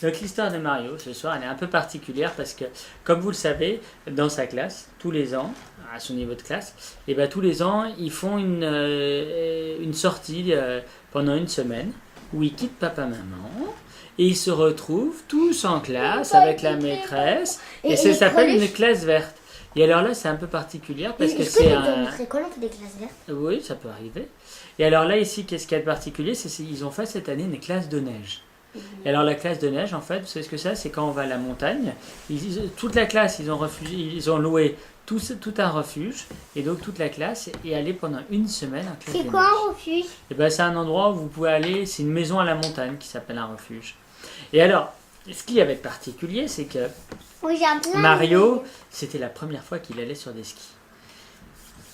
Donc l'histoire de Mario ce soir elle est un peu particulière parce que comme vous le savez dans sa classe tous les ans à son niveau de classe et ben tous les ans ils font une sortie pendant une semaine où ils quittent papa maman et ils se retrouvent tous en classe avec la maîtresse et ça s'appelle une classe verte. Et alors là c'est un peu particulier parce que c'est un... Quand on fait des classes vertes. Oui ça peut arriver. Et alors là ici qu'est-ce qu'il y a de particulier c'est qu'ils ont fait cette année une classe de neige. Et alors la classe de neige, en fait, vous savez ce que c'est quand on va à la montagne. Toute la classe, ils ont loué tout un refuge. Et donc toute la classe est allée pendant une semaine en classe de neige. C'est quoi un refuge? Et ben c'est un endroit où vous pouvez aller, c'est une maison à la montagne qui s'appelle un refuge. Et alors, ce qu'il y avait de particulier, c'est que Oui, j'ai un plein Mario, c'était la première fois qu'il allait sur des skis.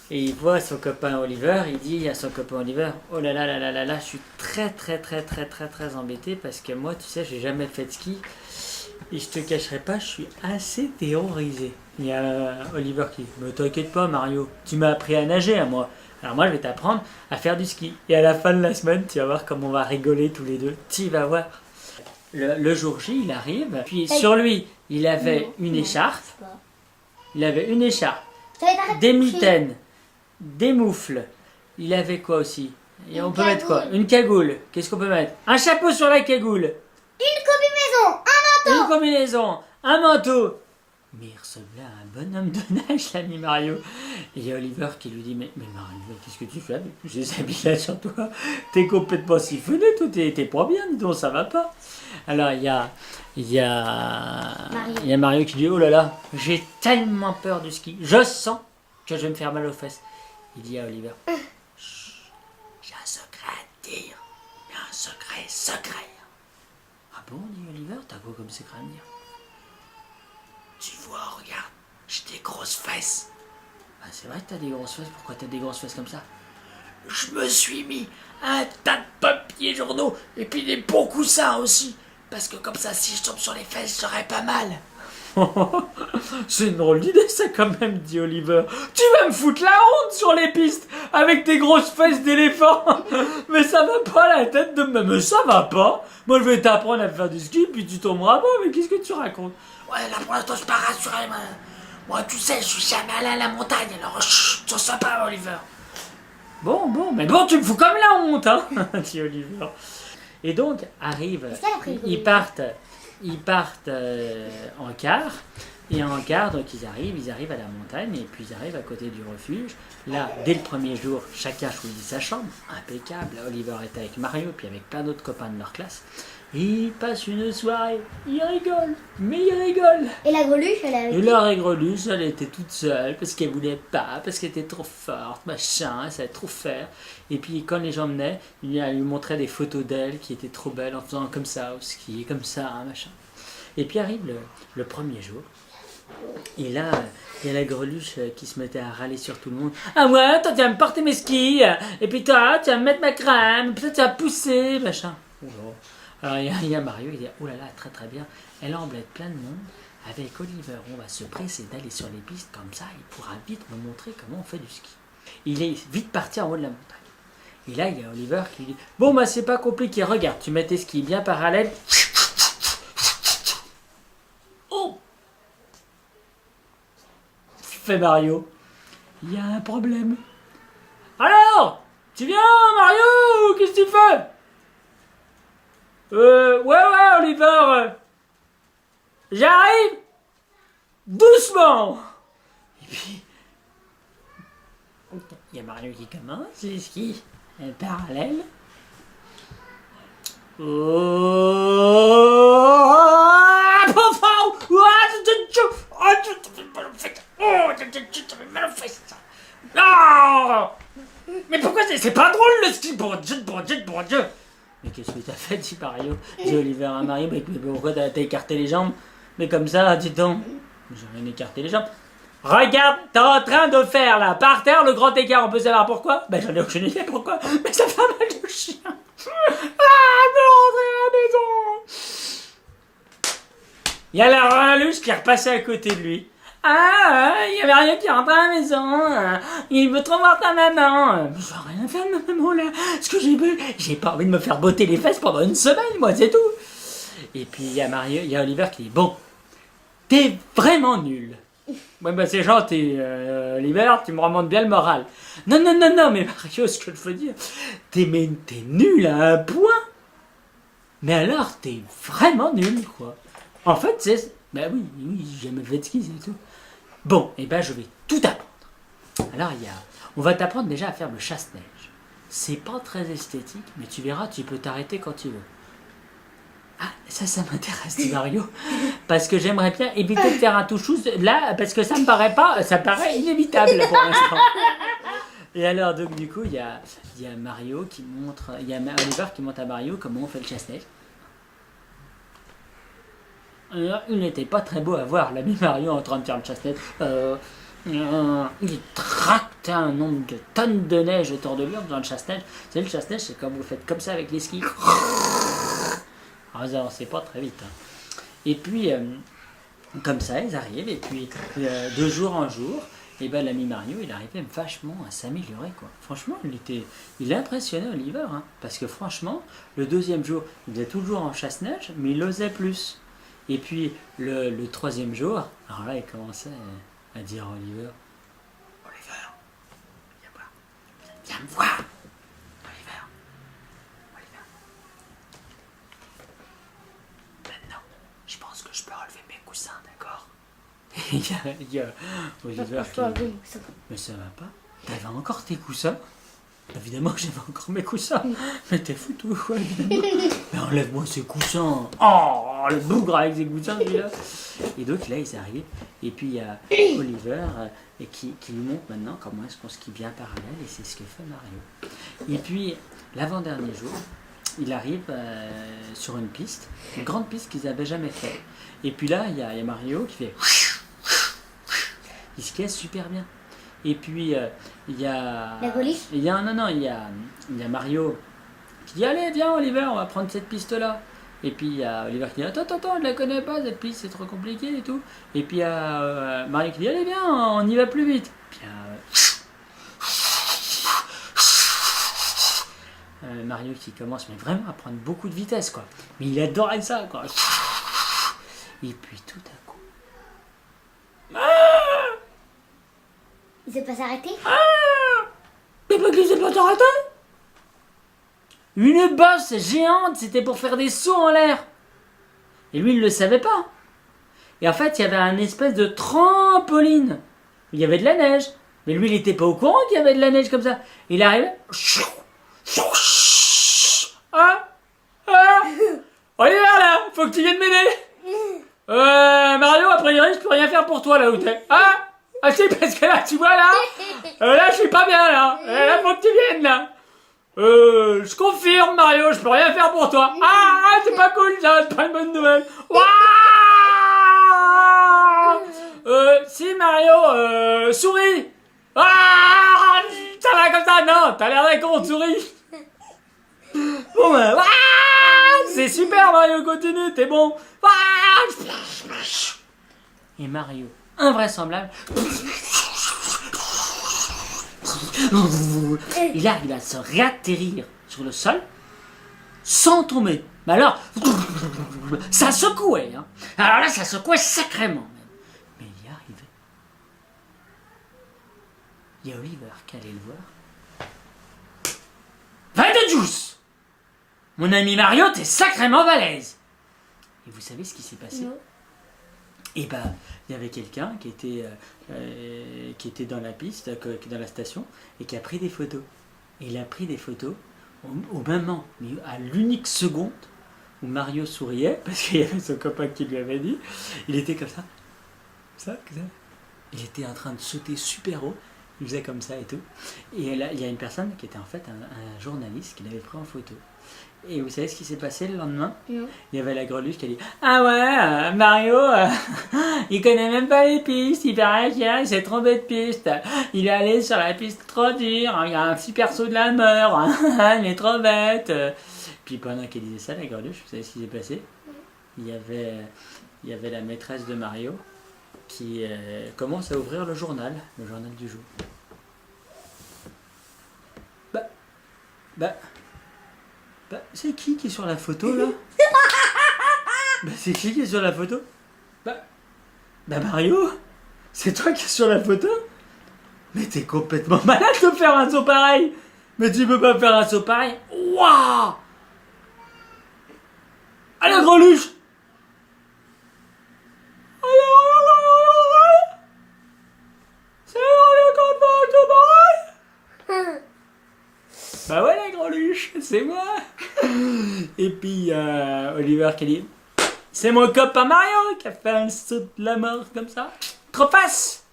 Et il voit son copain Oliver, il dit à son copain Oliver, oh là là là là là là, je suis très embêté parce que moi, tu sais, j'ai jamais fait de ski et je te cacherai pas, je suis assez terrorisé. Il y a Oliver qui dit, mais t'inquiète pas Mario, tu m'as appris à nager à moi. Alors moi, je vais t'apprendre à faire du ski. Et à la fin de la semaine, tu vas voir comment on va rigoler tous les deux. Tu vas voir. Le jour J, il arrive, puis sur lui, il avait une écharpe. Il avait une écharpe, des mitaines, des moufles. Il avait quoi aussi? Et on peut mettre quoi? Une cagoule. Qu'est-ce qu'on peut mettre? Un chapeau sur la cagoule. Une combinaison, un manteau. Une combinaison, un manteau. Mais il ressemblait à un bonhomme de neige, l'ami Mario. Et il y a Oliver qui lui dit, mais Mario, qu'est-ce que tu fais avec tous ces habits-là sur toi? T'es complètement siphonné, toi, t'es pas bien, dis donc, ça va pas. Alors il y a Mario qui dit, oh là là, j'ai tellement peur du ski. Je sens que je vais me faire mal aux fesses. Il dit à Oliver, chut, j'ai un secret à te dire. Il y a un secret. Ah bon, dit Oliver, t'as quoi comme secret à me dire? Tu vois, regarde, j'ai des grosses fesses. Ah, c'est vrai que t'as des grosses fesses, pourquoi t'as des grosses fesses comme ça? Je me suis mis un tas de papiers journaux et puis des bons coussins aussi. Parce que comme ça, si je tombe sur les fesses, j'aurais pas mal. C'est une drôle d'idée ça quand même, dit Oliver. Tu vas me foutre la honte sur les pistes avec tes grosses fesses d'éléphant. Mais ça va pas la tête de me... Mais ça va pas. Moi je vais t'apprendre à faire du ski puis tu tomberas pas. Mais qu'est-ce que tu racontes? Ouais, là pour l'instant je suis pas rassuré, moi tu sais, je suis jamais allé à la montagne, alors chut, sois sympa Oliver. Bon, mais bon, tu me fous comme la honte, hein, dit Oliver. Et donc, ils partent en car, et en car, donc ils arrivent à la montagne, et puis ils arrivent à côté du refuge. Là, dès le premier jour, chacun choisit sa chambre, impeccable. Oliver est avec Mario, puis avec plein d'autres copains de leur classe. Ils passent une soirée, ils rigolent, mais ils rigolent. Et la greluche, elle est avec Et la greluche, elle était toute seule parce qu'elle voulait pas, parce qu'elle était trop forte, machin, elle savait trop faire. Et puis quand les gens venaient, il lui montrait des photos d'elle qui étaient trop belles en faisant comme ça au ski, comme ça, machin. Et puis arrive le premier jour. Et là, il y a la greluche qui se mettait à râler sur tout le monde. Ah ouais, toi tu vas me porter mes skis, et puis toi tu vas me mettre ma crème, et puis toi tu vas pousser, machin. Oh. Alors il y a Mario, il dit oh là là, très bien, elle embête plein de monde. Avec Oliver, on va se presser d'aller sur les pistes comme ça, il pourra vite me montrer comment on fait du ski. Il est vite parti en haut de la montagne. Et là, il y a Oliver qui lui dit bon, bah c'est pas compliqué, regarde, tu mets tes skis bien parallèles. Oh, fait Mario, il y a un problème. Alors, tu viens, Mario, qu'est-ce que tu fais? Ouais, Oliver, j'arrive doucement. Et puis, il y a Mario qui commence les skis parallèles. Mais pourquoi c'est pas drôle le ski, bon Dieu. Mais qu'est-ce que t'as fait, dit Mario? Dit Oliver à Mario, mais pourquoi t'as écarté les jambes? Mais comme ça, dis donc. J'ai rien écarté les jambes. Regarde, t'es en train de faire là, par terre, le grand écart, on peut savoir pourquoi? Ben j'en ai aucune idée pourquoi, mais ça fait mal de chien. Ah, je veux rentrer à la maison. Il y a la greluche qui est repassée à côté de lui. Ah, il y avait rien qui rentre à la maison. Il veut trop voir ta maman. Je veux rien faire de ma maman là. Ce que j'ai pas envie de me faire botter les fesses pendant une semaine, moi, c'est tout. Et puis il y a Mario, il y a Oliver qui dit bon, t'es vraiment nul. Ouais, bah c'est gentil, Oliver, tu me remontes bien le moral. Non, non, non, non, mais Mario, ce que je veux dire, t'es nul à un point. Mais alors, t'es vraiment nul, quoi. En fait, c'est. Ben oui, j'ai jamais fait de ski, c'est tout. Bon, et ben je vais tout apprendre. Alors, on va t'apprendre déjà à faire le chasse-neige. C'est pas très esthétique, mais tu verras, tu peux t'arrêter quand tu veux. Ah, ça m'intéresse, dit Mario. Parce que j'aimerais bien éviter de faire un touchous là, parce que ça paraît inévitable pour l'instant. Et alors, donc, du coup, il y a Mario qui montre, il y a Oliver qui montre à Mario comment on fait le chasse-neige. Alors, il n'était pas très beau à voir, l'ami Mario en train de faire le chasse-neige. Il tracte un nombre de tonnes de neige autour de lui dans le chasse-neige. Vous savez, le chasse-neige, c'est comme vous faites comme ça avec les skis. Alors, ça avancez pas très vite. Hein. Et puis, comme ça, ils arrivent, et puis, de jour en jour, et ben l'ami Mario, il arrivait vachement à s'améliorer, quoi. Franchement, il impressionnait Oliver, hein, parce que franchement, le deuxième jour, il faisait toujours en chasse-neige, mais il osait plus. Et puis, le troisième jour, alors là, il commençait à dire à Oliver, Oliver, viens voir. Viens me voir. Oliver. Oliver. Maintenant, je pense que je peux relever mes coussins, d'accord? il y a Oliver qui... Mais ça va pas? T'avais encore tes coussins? Évidemment que j'avais encore mes coussins. Mais t'es foutu, quoi, évidemment. Mais enlève-moi ces coussins. Oh, le bougre avec ses coussins, celui-là. Et donc là, ils arrivent. Et puis il y a Oliver qui lui montre maintenant comment est-ce qu'on skie bien parallèle. Et c'est ce que fait Mario. Et puis, l'avant-dernier jour, il arrive sur une piste, une grande piste qu'ils n'avaient jamais fait. Et puis là, il y a Mario qui fait... Il skie super bien. Et puis, il y a... La police? Il y a Mario qui dit, allez, viens Oliver, on va prendre cette piste-là. Et puis, il y a Oliver qui dit, attends, je la connais pas, cette piste, c'est trop compliqué et tout. Et puis, il y a Mario qui dit, allez, viens, on y va plus vite. Puis, Mario qui commence mais vraiment à prendre beaucoup de vitesse, quoi. Mais il adorait ça, quoi. Et puis, tout à coup... Il s'est pas s'arrêter? Mais pas qu'il s'est pas arrêté. Une bosse géante, c'était pour faire des sauts en l'air. Et lui, il ne le savait pas. Et en fait, il y avait un espèce de trampoline. Il y avait de la neige. Mais lui, il n'était pas au courant qu'il y avait de la neige comme ça. Il arrive. Oliver, là, faut que tu viennes m'aider. Mario, a priori, je peux rien faire pour toi, là où t'es. Ah si, parce que là, tu vois, là, je suis pas bien, là. Là, faut que tu viennes, là. Je confirme, Mario, je peux rien faire pour toi. C'est pas cool, ça, c'est pas une bonne nouvelle. Si, Mario, souris. Ça va comme ça, non, t'as l'air d'un con, souris. Bon, ben, c'est super, Mario, continue, t'es bon. Et Mario, invraisemblable, il arrive à se réatterrir sur le sol sans tomber. Mais alors, ça secouait. Hein. Alors là, ça secouait sacrément. Même. Mais il y est arrivé. Il y a Oliver qui allait le voir. Va de juice! Mon ami Mario, t'es sacrément balèze. Et vous savez ce qui s'est passé? Non. Et ben, il y avait quelqu'un qui était dans la piste, dans la station, et qui a pris des photos. Et il a pris des photos au moment, mais à l'unique seconde où Mario souriait, parce qu'il y avait son copain qui lui avait dit, il était comme ça. Comme ça. Il était en train de sauter super haut, il faisait comme ça et tout. Et là, il y a une personne qui était en fait un journaliste qui l'avait pris en photo. Et vous savez ce qui s'est passé le lendemain? Non. Il y avait la greluche qui a dit « Ah ouais, Mario, il connaît même pas les pistes, il paraît qu'il s'est trompé de piste. Il est allé sur la piste trop dure, il y a un super saut de la mort, il est trop bête. » Puis pendant qu'elle disait ça, la greluche, vous savez ce qui s'est passé? Il y avait la maîtresse de Mario qui commence à ouvrir le journal du jour. C'est qui est sur la photo là? Bah c'est qui est sur la photo? Bah Mario, c'est toi qui es sur la photo? Mais t'es complètement malade de faire un saut pareil. Mais tu peux pas faire un saut pareil. Waouh! Allez, Greluche! C'est Mario qui fait un saut pareil? Bah ouais, la Greluche, c'est moi. Et puis Oliver qui dit, c'est mon copain Mario qui a fait un saut de la mort comme ça. Trop face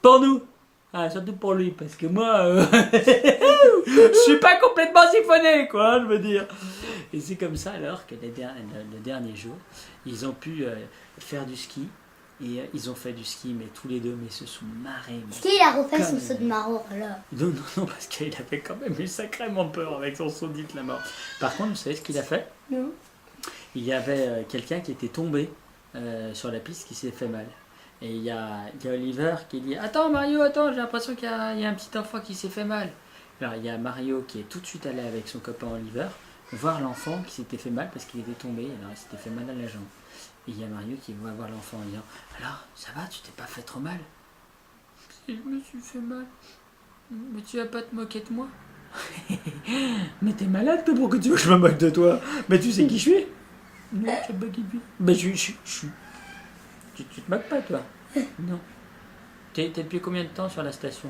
pour nous. Ah, surtout pour lui, parce que moi, je suis pas complètement siphonné, quoi, hein, je veux dire. Et c'est comme ça alors que le dernier jour, ils ont pu faire du ski. Et ils ont fait du ski, mais tous les deux, mais se sont marrés. Est-ce qu'il a refait son saut de marron là? Non, parce qu'il avait quand même eu sacrément peur avec son saut de la mort. Par contre, vous savez ce qu'il a fait? Non. Il y avait quelqu'un qui était tombé sur la piste qui s'est fait mal. Et il y a Oliver qui dit, attends Mario, attends, j'ai l'impression qu'il y a un petit enfant qui s'est fait mal. Alors il y a Mario qui est tout de suite allé avec son copain Oliver voir l'enfant qui s'était fait mal parce qu'il était tombé, alors il s'était fait mal à la jambe. Et il y a Mario qui va voir l'enfant en disant, alors ça va, tu t'es pas fait trop mal? Si je me suis fait mal, mais tu vas pas te moquer de moi? Mais t'es malade toi, pourquoi tu veux que je me moque de toi? Mais tu sais qui je suis? Non, je sais pas qui je suis. Mais je suis. Tu te moques pas, toi? Non. T'es depuis combien de temps sur la station?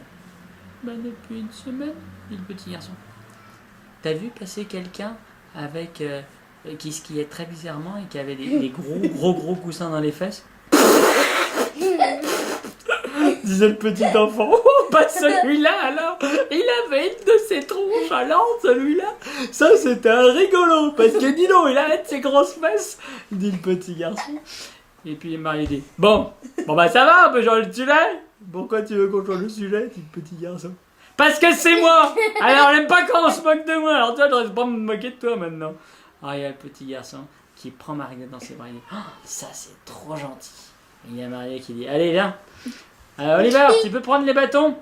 Bah, depuis une semaine, dit le petit garçon. T'as vu passer quelqu'un avec qui skiait très bizarrement et qui avait des gros coussins dans les fesses? Disait le petit enfant. Oh, pas celui-là alors. Il avait une de ses tronches alors, celui-là. Ça, c'était un rigolo. Parce que dis donc, il a de ses grosses fesses, dit le petit garçon. Et puis Marie dit, bon bah ça va, on peut changer de sujet. Pourquoi tu veux qu'on change de sujet, dit le petit garçon? Parce que c'est moi. Alors on n'aime pas quand on se moque de moi. Alors toi, je devrais pas me moquer de toi maintenant. Alors il y a le petit garçon qui prend Mariette dans ses bras et dit, oh, ça c'est trop gentil. Et il y a Mariette qui dit, allez viens. Alors Oliver, tu peux prendre les bâtons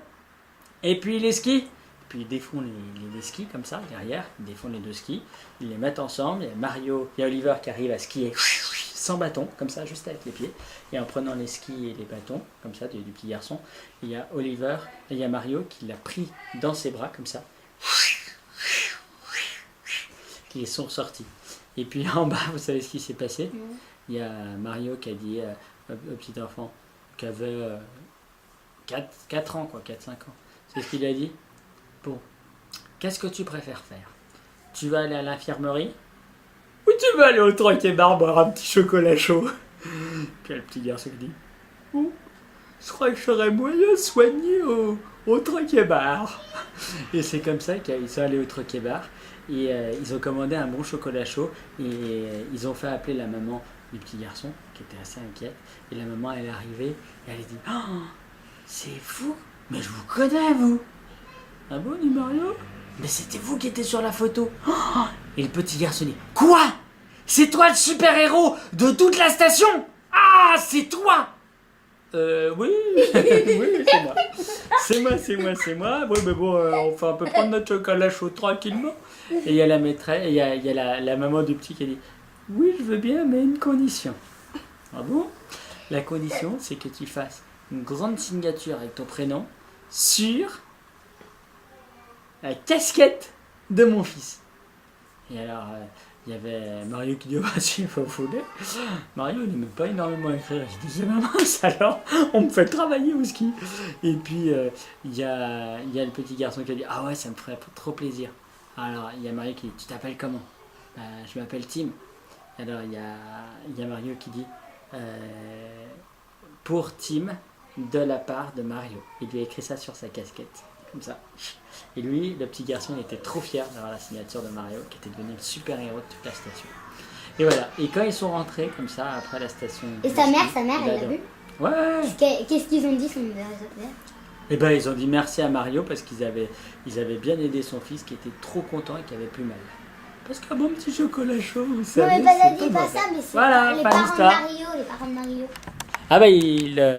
et puis les skis. Puis ils défont les skis comme ça, derrière, ils défont les deux skis, ils les mettent ensemble, il y a Mario, il y a Oliver qui arrive à skier sans bâton, comme ça, juste avec les pieds, et en prenant les skis et les bâtons, comme ça, du petit garçon, il y a Oliver, et il y a Mario qui l'a pris dans ses bras, comme ça, qui sont sortis. Et puis en bas, vous savez ce qui s'est passé? Il y a Mario qui a dit au petit enfant, qui avait 4 ans, quoi, 4-5 ans, c'est ce qu'il a dit? Bon, qu'est-ce que tu préfères faire? Tu vas aller à l'infirmerie? Ou tu vas aller au Troc Bar boire un petit chocolat chaud? Puis le petit garçon dit, oh, je crois que je serais moyen soigné au Troc Bar. Et c'est comme ça qu'ils sont allés au Troc Bar et ils ont commandé un bon chocolat chaud et ils ont fait appeler la maman du petit garçon qui était assez inquiète. Et la maman elle est arrivée et elle a dit, oh, c'est vous? Mais je vous connais vous! Ah bon, dit Mario? Mais c'était vous qui étiez sur la photo. Oh, et le petit garçon dit, quoi? C'est toi le super-héros de toute la station? Ah, c'est toi? Oui, oui, c'est moi. C'est moi. Oui, mais bon, on peut prendre notre chocolat chaud tranquillement. Et il y a la maîtresse, il y a la maman du petit qui a dit, oui, je veux bien, mais une condition. Ah bon? La condition, c'est que tu fasses une grande signature avec ton prénom sur la casquette de mon fils. Et alors, il y avait Mario qui dit, bah si, il faut fouler. Mario, il n'aimait pas énormément écrire. Je disais, maman, alors, on me fait travailler au ski. Et puis, il y a le petit garçon qui a dit, ah ouais, ça me ferait trop plaisir. Alors, il y a Mario qui dit, tu t'appelles comment? Je m'appelle Tim. Alors, il y a Mario qui dit, pour Tim, de la part de Mario. Il lui a écrit ça sur sa casquette. Comme ça. Et lui, le petit garçon, il était trop fier d'avoir la signature de Mario, qui était devenu le super-héros de toute la station. Et voilà. Et quand ils sont rentrés, comme ça, après la station... Et sa mère, elle l'a vu? Ouais. Qu'est-ce qu'ils ont dit, son mère? Eh ben, ils ont dit merci à Mario, parce qu'ils avaient bien aidé son fils, qui était trop content et qui avait plus mal. Parce qu'un bon petit chocolat chaud, vous savez, non, mais pas ça, mais c'est voilà, les parents de Mario, les parents de Mario. Ah bah, il...